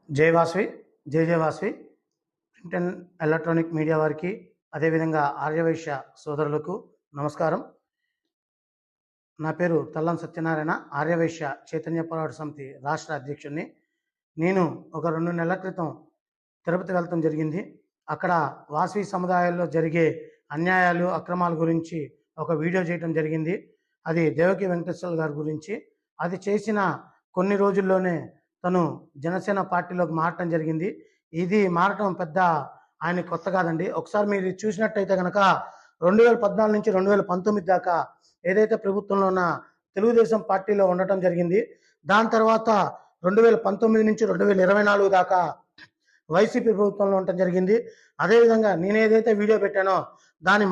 జై వాసవి, జై Vasavi. Print and electronic media వారికి, అదేవిధంగా ఆర్యవైశ్య సోదరులకు నమస్కారం. నా పేరు తల్లం సత్యనారాయణ, ఆర్యవైశ్య చైతన్య పోరాట సమితి రాష్ట్ర అధ్యక్షుడిని. నేను ఒక 2 నెలల క్రితం తిరుపతి వెళ్ళటం జరిగింది. అక్కడ వాసవి సముదాయాల్లో జరిగే అన్యాయాలు, అక్రమాల గురించి ఒక వీడియో చేయటం జరిగింది. అది దేవకి వెంకటేశ్వర్లు గారి గురించి. అది చేసిన కొన్ని రోజుల్లోనే తను జనసేన పార్టీలోకి మారటం జరిగింది. ఇది మారటం పెద్ద ఆయన కొత్త కాదండి. ఒకసారి మీరు చూసినట్టయితే కనుక 2014 నుంచి 2019 దాకా ఏదైతే ప్రభుత్వంలో ఉన్న తెలుగుదేశం పార్టీలో ఉండటం జరిగింది. దాని తర్వాత 2019 నుంచి 2024 దాకా వైసీపీ ప్రభుత్వంలో ఉండటం జరిగింది. అదేవిధంగా నేను ఏదైతే వీడియో పెట్టానో దాని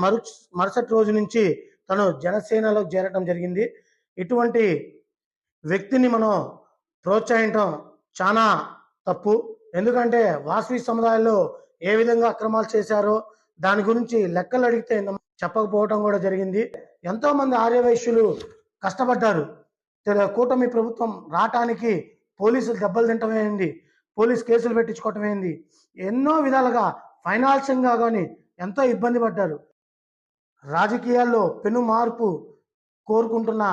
మరుసటి రోజు నుంచి తను జనసేనలో చేరటం జరిగింది. ఇటువంటి వ్యక్తిని మనం ప్రోత్సహించడం చాలా తప్పు. ఎందుకంటే వాసవి సముదాయాల్లో ఏ విధంగా అక్రమాలు చేశారో దాని గురించి లెక్కలు అడిగితే చెప్పకపోవటం కూడా జరిగింది. ఎంతో మంది ఆర్యవైశ్యులు కష్టపడ్డారు. కూటమి ప్రభుత్వం రావటానికి పోలీసులు దెబ్బలు తింటమైంది, పోలీస్ కేసులు పెట్టించుకోవటమైంది, ఎన్నో విధాలుగా ఫైనాన్షియంగా కానీ ఎంతో ఇబ్బంది పడ్డారు. రాజకీయాల్లో పెను మార్పు కోరుకుంటున్న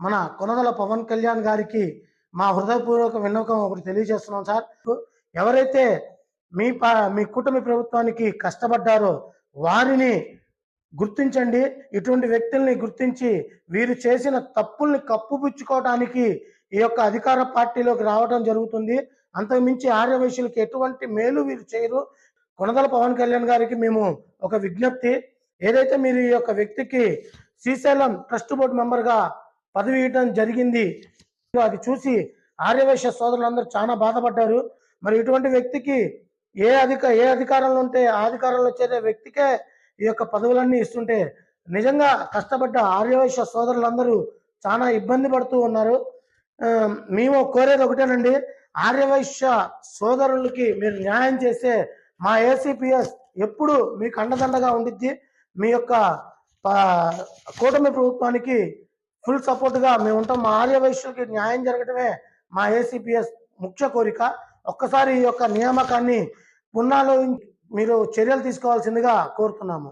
మన కొనదల పవన్ కళ్యాణ్ గారికి మా హృదయపూర్వక విన్నపం ఒకటి తెలియజేస్తున్నాం సార్. ఎవరైతే మీ కూటమి ప్రభుత్వానికి కష్టపడ్డారో వారిని గుర్తించండి. ఇటువంటి వ్యక్తుల్ని గుర్తించి వీరు చేసిన తప్పుల్ని కప్పుపుచ్చుకోవడానికి ఈ యొక్క అధికార పార్టీలోకి రావడం జరుగుతుంది. అంతకుమించి ఆర్యవైశ్యులకి ఎటువంటి మేలు వీరు చేయరు. కొనదల పవన్ కళ్యాణ్ గారికి మేము ఒక విజ్ఞప్తి, ఏదైతే మీరు ఈ యొక్క వ్యక్తికి శ్రీశైలం ట్రస్ట్ బోర్డు మెంబర్గా పదవి ఇవ్వడం జరిగింది, అది చూసి ఆర్యవైశ్య సోదరులందరూ చాలా బాధపడ్డారు. మరి ఇటువంటి వ్యక్తికి ఏ అధికారంలో ఉంటే ఆ అధికారంలో చేరే వ్యక్తికే ఈ యొక్క పదవులన్నీ ఇస్తుంటే నిజంగా కష్టపడ్డ ఆర్యవైశ్య సోదరులందరూ చాలా ఇబ్బంది పడుతూ ఉన్నారు. మేము కోరేది ఒకటేనండి, ఆర్యవైశ్య సోదరులకి మీరు న్యాయం చేస్తే మా ఏసీపీఎస్ ఎప్పుడు మీకు అండదండగా ఉండిద్ది. మీ యొక్క కూటమి ప్రభుత్వానికి ఫుల్ సపోర్ట్గా మేము ఉంటాం. మా ఆర్యవైశ్యులకి న్యాయం జరగటమే మా ఏసీపీఎస్ ముఖ్య కోరిక. ఒక్కసారి ఈ యొక్క నియామకాన్ని పున్నాలో మీరు చర్యలు తీసుకోవాల్సిందిగా కోరుతున్నాము.